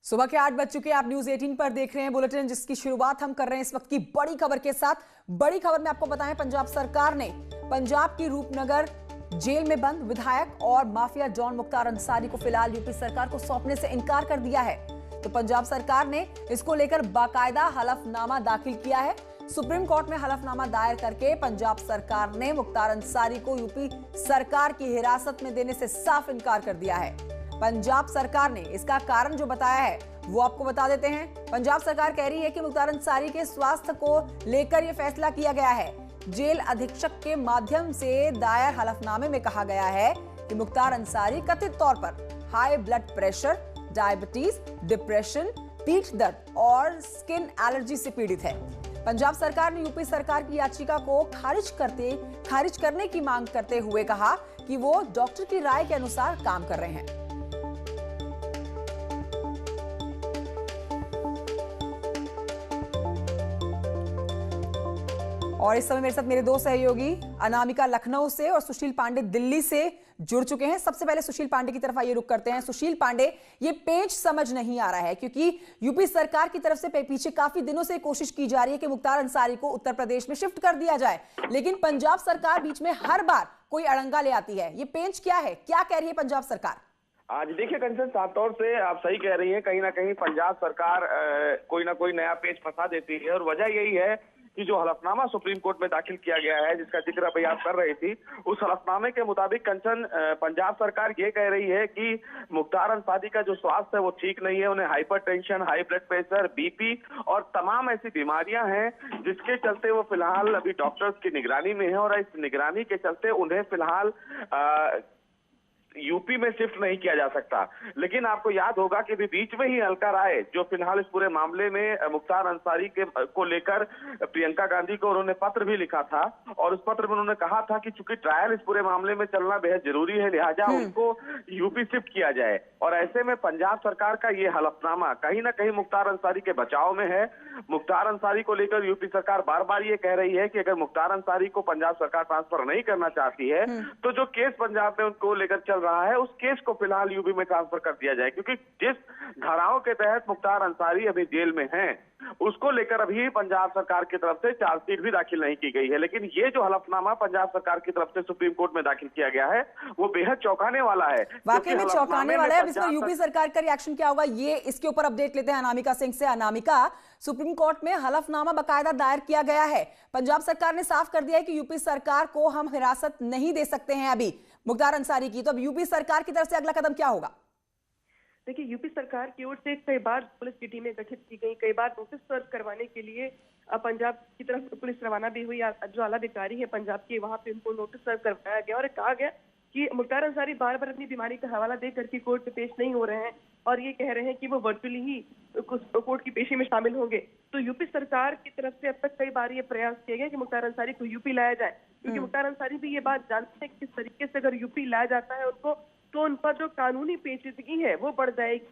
सुबह के 8 बज चुके हैं। आप न्यूज 18 पर देख रहे हैं बुलेटिन, जिसकी शुरुआत हम कर रहे हैं इस वक्त की बड़ी खबर के साथ। बड़ी खबर में आपको बताएं, पंजाब सरकार ने पंजाब की रूपनगर जेल में बंद विधायक और माफिया डॉन मुख्तार अंसारी को फिलहाल यूपी सरकार को सौंपने से इनकार कर दिया है। तो पंजाब सरकार ने इसको लेकर बाकायदा हलफनामा दाखिल किया है। सुप्रीम कोर्ट में हलफनामा दायर करके पंजाब सरकार ने मुख्तार अंसारी को यूपी सरकार की हिरासत में देने से साफ इनकार कर दिया है। पंजाब सरकार ने इसका कारण जो बताया है वो आपको बता देते हैं। पंजाब सरकार कह रही है कि मुख्तार अंसारी के स्वास्थ्य को लेकर यह फैसला किया गया है। जेल अधीक्षक के माध्यम से दायर हलफनामे में कहा गया है कि मुख्तार अंसारी कथित तौर पर high blood pressure, diabetes, depression, पीठ दर्द और स्किन एलर्जी से पीड़ित है। पंजाब सरकार ने यूपी सरकार की याचिका को खारिज करने की मांग करते हुए कहा कि वो डॉक्टर की राय के अनुसार काम कर रहे हैं। और इस समय मेरे साथ मेरे दो सहयोगी अनामिका लखनऊ से और सुशील पांडे दिल्ली से जुड़ चुके हैं। सबसे पहले सुशील पांडे की तरफ आइए रुक करते हैं। सुशील पांडे, ये पेच समझ नहीं आ रहा है क्योंकि यूपी सरकार की तरफ से पीछे काफी दिनों से कोशिश की जा रही है कि मुख्तार अंसारी को उत्तर प्रदेश में शिफ्ट कर दिया जाए, लेकिन पंजाब सरकार बीच में हर बार कोई अड़ंगा ले आती है। ये पेच क्या है, क्या कह रही है पंजाब सरकार? आज देखिए कंचन, साफ तौर से आप सही कह रही हैं। कहीं ना कहीं पंजाब सरकार कोई ना कोई नया पेच फंसा देती है और वजह यही है कि जो हलफनामा सुप्रीम कोर्ट में दाखिल किया गया है, जिसका जिक्र अभी आप कर रही थी, उस हलफनामे के मुताबिक कंचन पंजाब सरकार ये कह रही है कि मुख्तार अंसारी का जो स्वास्थ्य है वो ठीक नहीं है। उन्हें hypertension, high blood pressure, BP और तमाम ऐसी बीमारियां हैं जिसके चलते वो फिलहाल अभी डॉक्टर्स की निगरानी में है और इस निगरानी के चलते उन्हें फिलहाल यूपी में शिफ्ट नहीं किया जा सकता। लेकिन आपको याद होगा कि बीच में ही अलका राय, जो फिलहाल इस पूरे मामले में मुख्तार अंसारी को लेकर प्रियंका गांधी को उन्होंने पत्र भी लिखा था और उस पत्र में उन्होंने कहा था कि चूंकि ट्रायल इस पूरे मामले में चलना बेहद जरूरी है, लिहाजा उनको यूपी शिफ्ट किया जाए। और ऐसे में पंजाब सरकार का ये हलफनामा कहीं ना कहीं मुख्तार अंसारी के बचाव में है। मुख्तार अंसारी को लेकर यूपी सरकार बार बार ये कह रही है कि अगर मुख्तार अंसारी को पंजाब सरकार ट्रांसफर नहीं करना चाहती है तो जो केस पंजाब में उनको लेकर चल रहा है उस केस को फिलहाल यूपी में ट्रांसफर कर दिया जाए, क्योंकि जिस धाराओं के तहत मुख्तार अंसारी अभी जेल में हैं उसको लेकर अभी पंजाब सरकार की तरफ से चार्जशीट भी दाखिल नहीं की गई है। लेकिन ये जो हलफनामा पंजाब सरकार की तरफ से सुप्रीम कोर्ट में दाखिल किया गया है वो बेहद चौंकाने वाला है। वाकई में चौंकाने वाला है। अब इसमें यूपी सरकार का रिएक्शन क्या होगा, ये इसके ऊपर अपडेट लेते हैं अनामिका सिंह से। अनामिका, सुप्रीम कोर्ट में हलफनामा बाकायदा दायर किया गया है। पंजाब सरकार ने साफ कर दिया है कि यूपी सरकार को हम हिरासत नहीं दे सकते हैं अभी मुख्तार अंसारी की। तो अब यूपी सरकार की तरफ से अगला कदम क्या होगा? देखिए, यूपी सरकार की ओर से कई बार पुलिस की टीमें गठित की गई, कई बार नोटिस सर्व करवाने के लिए पंजाब की तरफ पुलिस रवाना भी हुई। जो आला अधिकारी है पंजाब के, वहां पे उनको नोटिस सर्व करवाया गया और कहा गया कि मुख्तार अंसारी बार बार अपनी बीमारी का हवाला दे करके कोर्ट में पेश नहीं हो रहे हैं और ये कह रहे हैं कि वो वर्चुअली ही कोर्ट की पेशी में शामिल होंगे। तो यूपी सरकार की तरफ से अब तक कई बार ये प्रयास किया गया कि मुख्तार अंसारी को यूपी लाया जाए, क्योंकि मुख्तार अंसारी भी ये बात जानते हैं कि किस तरीके से अगर यूपी लाया जाता है उनको, तो उन पर जो कानूनी पेचीदगी है वो बढ़ जाएगी।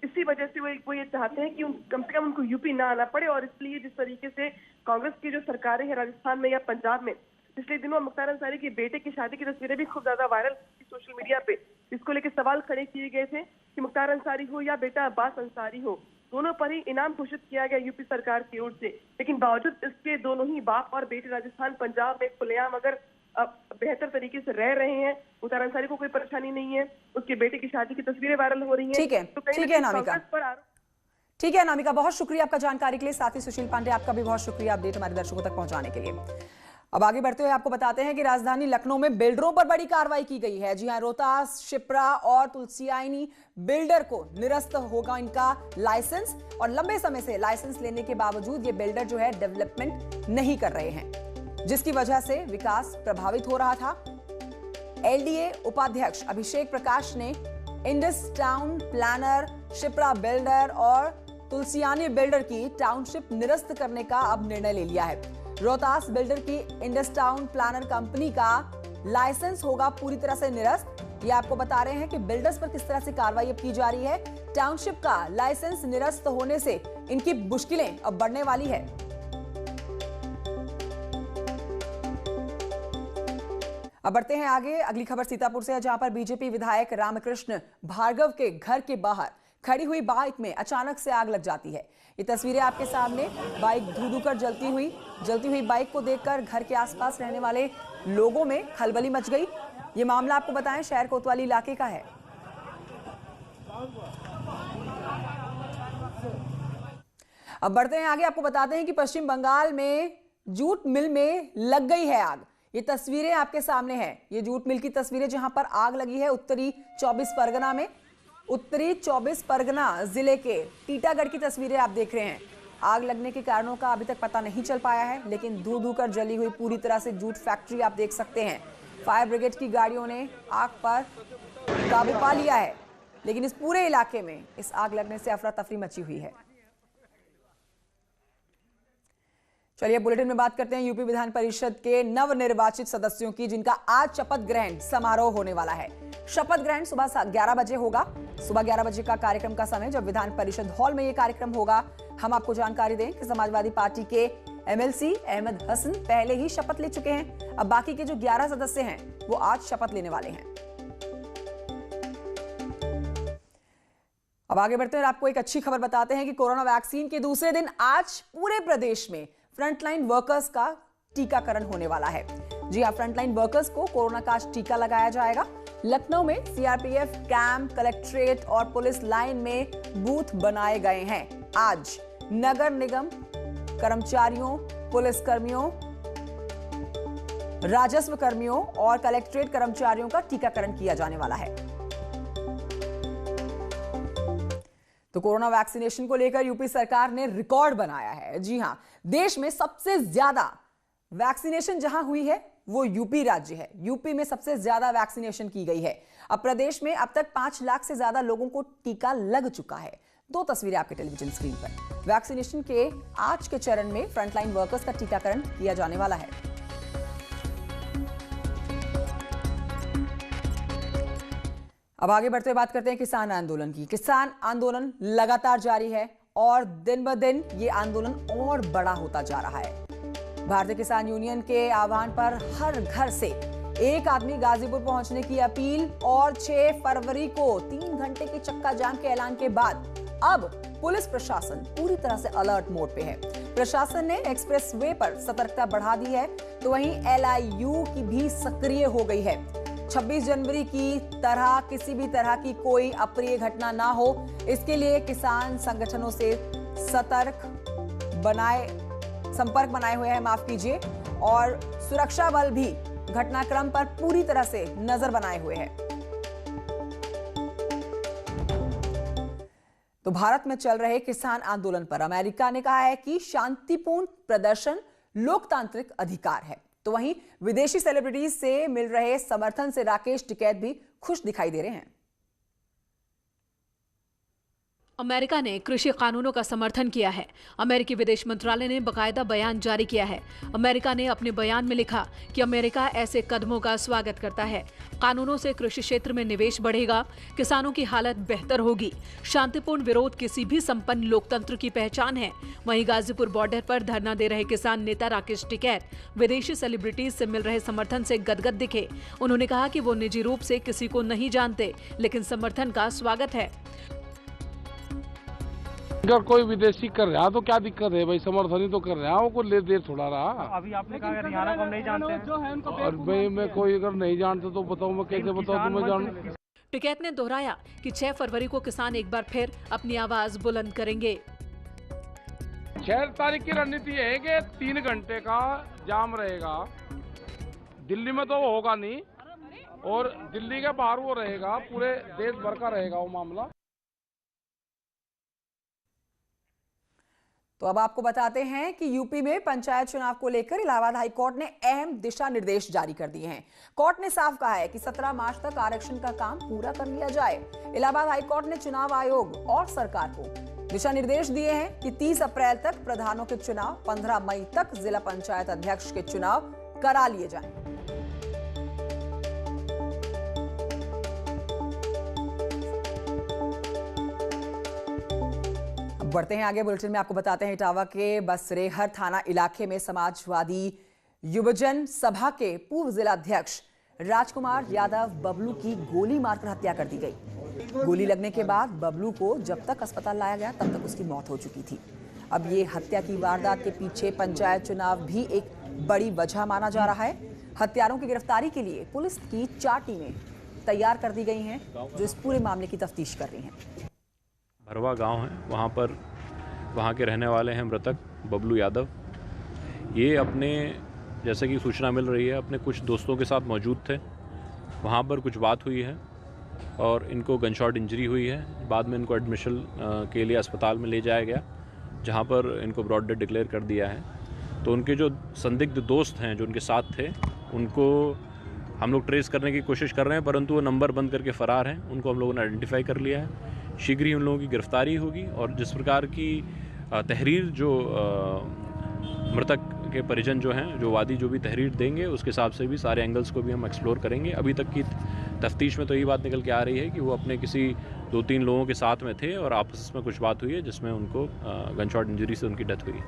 इसी वजह से वो ये चाहते हैं कि कम से कम उनको यूपी ना आना पड़े। और इसलिए जिस तरीके से कांग्रेस की जो सरकारें हैं राजस्थान में या पंजाब में, पिछले दिनों मुख्तार अंसारी के बेटे की शादी की तस्वीरें भी खूब ज्यादा वायरल सोशल मीडिया पे, जिसको लेकर सवाल खड़े किए गए थे कि मुख्तार अंसारी हो या बेटा अब्बास अंसारी हो, दोनों पर ही इनाम घोषित किया गया यूपी सरकार की ओर से। लेकिन बावजूद इसके दोनों ही बाप और बेटे राजस्थान पंजाब में खुलेआम अगर बेहतर तरीके से रह रहे हैं, मुख्तार अंसारी को कोई परेशानी नहीं है, उसके बेटे की शादी की तस्वीरें वायरल हो रही हैं। ठीक है, ठीक है अनामिका, ठीक है अनामिका, बहुत शुक्रिया आपका जानकारी के लिए। साथ ही सुशील पांडे, आपका भी बहुत शुक्रिया अपडेट हमारे दर्शकों तक पहुंचाने के लिए। अब आगे बढ़ते हुए आपको बताते हैं कि राजधानी लखनऊ में बिल्डरों पर बड़ी कार्रवाई की गई है। जी हां, रोहतास, शिप्रा और तुलसियानी बिल्डर को निरस्त होगा इनका लाइसेंस और लंबे समय से लाइसेंस लेने के बावजूद ये बिल्डर जो है डेवलपमेंट नहीं कर रहे हैं, जिसकी वजह से विकास प्रभावित हो रहा था। एलडीए उपाध्यक्ष अभिषेक प्रकाश ने Indus Town Planner, Shipra Builder और तुलसियानी बिल्डर की टाउनशिप निरस्त करने का अब निर्णय ले लिया है। रोहतास बिल्डर की इंडस टाउन प्लानर कंपनी का लाइसेंस होगा पूरी तरह से निरस्त। ये आपको बता रहे हैं कि बिल्डर्स पर किस तरह से कार्रवाई अब की जा रही है। टाउनशिप का लाइसेंस निरस्त होने से इनकी मुश्किलें अब बढ़ने वाली है। अब बढ़ते हैं आगे। अगली खबर सीतापुर से है, जहां पर बीजेपी विधायक रामकृष्ण भार्गव के घर के बाहर खड़ी हुई बाइक में अचानक से आग लग जाती है। ये तस्वीरें आपके सामने, बाइक धू-धू कर जलती हुई बाइक को देखकर घर के आसपास रहने वाले लोगों में खलबली मच गई। ये मामला आपको बताएं शहर कोतवाली इलाके का है। अब बढ़ते हैं आगे, आपको बताते हैं कि पश्चिम बंगाल में जूट मिल में लग गई है आग। ये तस्वीरें आपके सामने हैं, ये जूट मिल की तस्वीरें जहां पर आग लगी है उत्तरी 24 परगना में। उत्तरी 24 परगना जिले के टीटागढ़ की तस्वीरें आप देख रहे हैं। आग लगने के कारणों का अभी तक पता नहीं चल पाया है, लेकिन धू-धू कर जली हुई पूरी तरह से जूट फैक्ट्री आप देख सकते हैं। फायर ब्रिगेड की गाड़ियों ने आग पर काबू पा लिया है, लेकिन इस पूरे इलाके में इस आग लगने से अफरा तफरी मची हुई है। चलिए बुलेटिन में बात करते हैं यूपी विधान परिषद के नवनिर्वाचित सदस्यों की, जिनका आज शपथ ग्रहण समारोह होने वाला है। शपथ ग्रहण सुबह 11 बजे होगा। सुबह 11 बजे का कार्यक्रम का समय, जब विधान परिषद हॉल में यह कार्यक्रम होगा। हम आपको जानकारी दें कि समाजवादी पार्टी के एमएलसी अहमद हसन पहले ही शपथ ले चुके हैं। अब बाकी के जो 11 सदस्य हैं वो आज शपथ लेने वाले हैं। अब आगे बढ़ते हैं, आपको एक अच्छी खबर बताते हैं कि कोरोना वैक्सीन के दूसरे दिन आज पूरे प्रदेश में फ्रंटलाइन वर्कर्स का टीकाकरण होने वाला है। जी हां, फ्रंटलाइन वर्कर्स को कोरोना का टीका लगाया जाएगा। लखनऊ में सीआरपीएफ कैंप, कलेक्ट्रेट और पुलिस लाइन में बूथ बनाए गए हैं। आज नगर निगम कर्मचारियों, पुलिस कर्मियों, राजस्व कर्मियों और कलेक्ट्रेट कर्मचारियों का टीकाकरण किया जाने वाला है। तो कोरोना वैक्सीनेशन को लेकर यूपी सरकार ने रिकॉर्ड बनाया है। जी हां, देश में सबसे ज्यादा वैक्सीनेशन जहां हुई है वो यूपी राज्य है। यूपी में सबसे ज्यादा वैक्सीनेशन की गई है। अब प्रदेश में अब तक 5 लाख से ज्यादा लोगों को टीका लग चुका है। 2 तस्वीरें आपके टेलीविजन स्क्रीन पर। वैक्सीनेशन के आज के चरण में फ्रंटलाइन वर्कर्स का टीकाकरण किया जाने वाला है। अब आगे बढ़ते हुए बात करते हैं किसान आंदोलन की। किसान आंदोलन लगातार जारी है और दिन ब दिन ये आंदोलन और बड़ा होता जा रहा है। भारतीय किसान यूनियन के आह्वान पर हर घर से एक आदमी गाजीपुर पहुंचने की अपील और 6 फरवरी को 3 घंटे की चक्का जाम के ऐलान के बाद अब पुलिस प्रशासन पूरी तरह से अलर्ट मोड पे है। प्रशासन ने एक्सप्रेस वे पर सतर्कता बढ़ा दी है, तो वहीं एलआईयू की भी सक्रिय हो गई है। 26 जनवरी की तरह किसी भी तरह की कोई अप्रिय घटना ना हो, इसके लिए किसान संगठनों से संपर्क बनाए हुए हैं, माफ कीजिए, और सुरक्षा बल भी घटनाक्रम पर पूरी तरह से नजर बनाए हुए हैं। तो भारत में चल रहे किसान आंदोलन पर अमेरिका ने कहा है कि शांतिपूर्ण प्रदर्शन लोकतांत्रिक अधिकार है। तो वहीं विदेशी सेलिब्रिटीज से मिल रहे समर्थन से राकेश टिकैत भी खुश दिखाई दे रहे हैं। अमेरिका ने कृषि कानूनों का समर्थन किया है। अमेरिकी विदेश मंत्रालय ने बकायदा बयान जारी किया है। अमेरिका ने अपने बयान में लिखा कि अमेरिका ऐसे कदमों का स्वागत करता है। कानूनों से कृषि क्षेत्र में निवेश बढ़ेगा, किसानों की हालत बेहतर होगी। शांतिपूर्ण विरोध किसी भी संपन्न लोकतंत्र की पहचान है। वहीं गाजीपुर बॉर्डर पर धरना दे रहे किसान नेता राकेश टिकैत विदेशी सेलिब्रिटीज से मिल रहे समर्थन से गदगद दिखे। उन्होंने कहा कि वो निजी रूप से किसी को नहीं जानते, लेकिन समर्थन का स्वागत है। अगर कोई विदेशी कर रहा तो क्या दिक्कत है भाई, समर्थन ही तो कर रहा है, को ले देर थोड़ा रहा। अभी आपने कहा हरियाणा को हम नहीं जानते हैं। और मैं कोई अगर नहीं जानता तो बताऊं, मैं कैसे बताऊं तुम्हें जानूं। टिकैत ने दोहराया कि 6 फरवरी को किसान एक बार फिर अपनी आवाज बुलंद करेंगे। 6 तारीख की रणनीति है कि 3 घंटे का जाम रहेगा। दिल्ली में तो होगा नहीं, और दिल्ली के बाहर वो रहेगा, पूरे देश भर का रहेगा वो मामला। तो अब आपको बताते हैं कि यूपी में पंचायत चुनाव को लेकर इलाहाबाद हाई कोर्ट ने अहम दिशा निर्देश जारी कर दिए हैं। कोर्ट ने साफ कहा है कि 17 मार्च तक आरक्षण का काम पूरा कर लिया जाए। इलाहाबाद हाई कोर्ट ने चुनाव आयोग और सरकार को दिशा निर्देश दिए हैं कि 30 अप्रैल तक प्रधानों के चुनाव, 15 मई तक जिला पंचायत अध्यक्ष के चुनाव करा लिए जाएं। बढ़ते हैं आगे, बुलेटिन में आपको बताते हैं इटावा के बसरेहर थाना इलाके में समाजवादी युवजन सभा के पूर्व जिला अध्यक्ष राजकुमार यादव बबलू की गोली मारकर हत्या कर दी गई। गोली लगने के बाद बबलू को जब तक अस्पताल लाया गया तब तक उसकी मौत हो चुकी थी। अब ये हत्या की वारदात के पीछे पंचायत चुनाव भी एक बड़ी वजह माना जा रहा है। हत्यारों की गिरफ्तारी के लिए पुलिस की 4 टीमें तैयार कर दी गई हैं जो इस पूरे मामले की तफ्तीश कर रही हैं। भरवा गांव है, वहाँ के रहने वाले हैं मृतक बबलू यादव। ये अपने, जैसे कि सूचना मिल रही है, अपने कुछ दोस्तों के साथ मौजूद थे। वहाँ पर कुछ बात हुई है और इनको गनशॉट इंजरी हुई है। बाद में इनको एडमिशन के लिए अस्पताल में ले जाया गया, जहाँ पर इनको ब्रॉड डेड डिक्लेयर कर दिया है। तो उनके जो संदिग्ध दोस्त हैं जो उनके साथ थे, उनको हम लोग ट्रेस करने की कोशिश कर रहे हैं, परंतु वो नंबर बंद करके फ़रार हैं। उनको हम लोगों ने आइडेंटिफाई कर लिया है। शीघ्र ही उन लोगों की गिरफ्तारी होगी और जिस प्रकार की तहरीर जो मृतक के परिजन जो हैं, जो वादी जो भी तहरीर देंगे, उसके हिसाब से भी सारे एंगल्स को भी हम एक्सप्लोर करेंगे। अभी तक की तफ्तीश में तो ये बात निकल के आ रही है कि वो अपने किसी 2-3 लोगों के साथ में थे और आपस में कुछ बात हुई है जिसमें उनको गनशॉट इंजरी से उनकी डेथ हुई।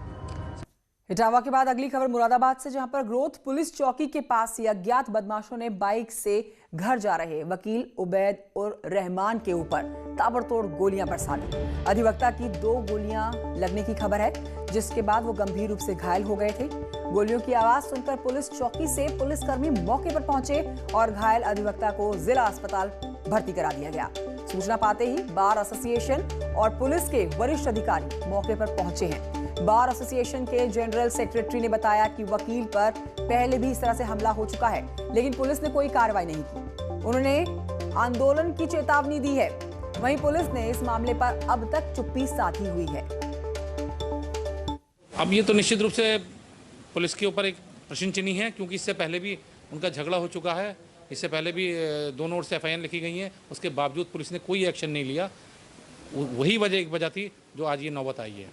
इटावा के बाद अगली खबर मुरादाबाद से, जहां पर ग्रोथ पुलिस चौकी के पास ही अज्ञात बदमाशों ने बाइक से घर जा रहे वकील उबैद और रहमान के ऊपर ताबड़तोड़ गोलियां बरसा दी। अधिवक्ता की 2 गोलियां लगने की खबर है, जिसके बाद वो गंभीर रूप से घायल हो गए थे। गोलियों की आवाज सुनकर पुलिस चौकी से पुलिसकर्मी मौके पर पहुंचे और घायल अधिवक्ता को जिला अस्पताल भर्ती करा दिया गया। सूचना पाते ही बार एसोसिएशन और पुलिस के वरिष्ठ अधिकारी मौके पर पहुंचे हैं। बार एसोसिएशन के जनरल सेक्रेटरी ने बताया कि वकील पर पहले भी इस तरह से हमला हो चुका है, लेकिन पुलिस ने कोई कार्रवाई नहीं की। उन्होंने आंदोलन की चेतावनी दी है। वहीं पुलिस ने इस मामले पर अब तक चुप्पी साधी हुई है। अब ये तो निश्चित रूप से पुलिस के ऊपर एक प्रश्न चिन्ह है, क्योंकि इससे पहले भी उनका झगड़ा हो चुका है। इससे पहले भी दोनों ओर से एफआईआर लिखी गई है, उसके बावजूद पुलिस ने कोई एक्शन नहीं लिया। वही एक वजह थी जो आज ये नौबत आई है।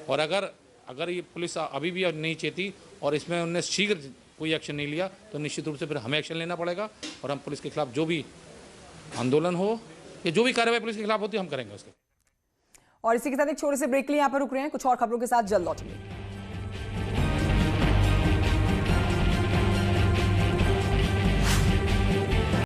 और अगर ये पुलिस अभी भी नहीं चेती और इसमें उन्होंने शीघ्र कोई एक्शन नहीं लिया तो निश्चित रूप से फिर हमें एक्शन लेना पड़ेगा और हम पुलिस के खिलाफ जो भी आंदोलन हो या जो भी कार्रवाई पुलिस के खिलाफ होती है हम करेंगे उसके। और इसी के साथ एक छोटे से ब्रेक के लिए यहाँ पर रुक रहे हैं। कुछ और खबरों के साथ जल्द लौटेंगे।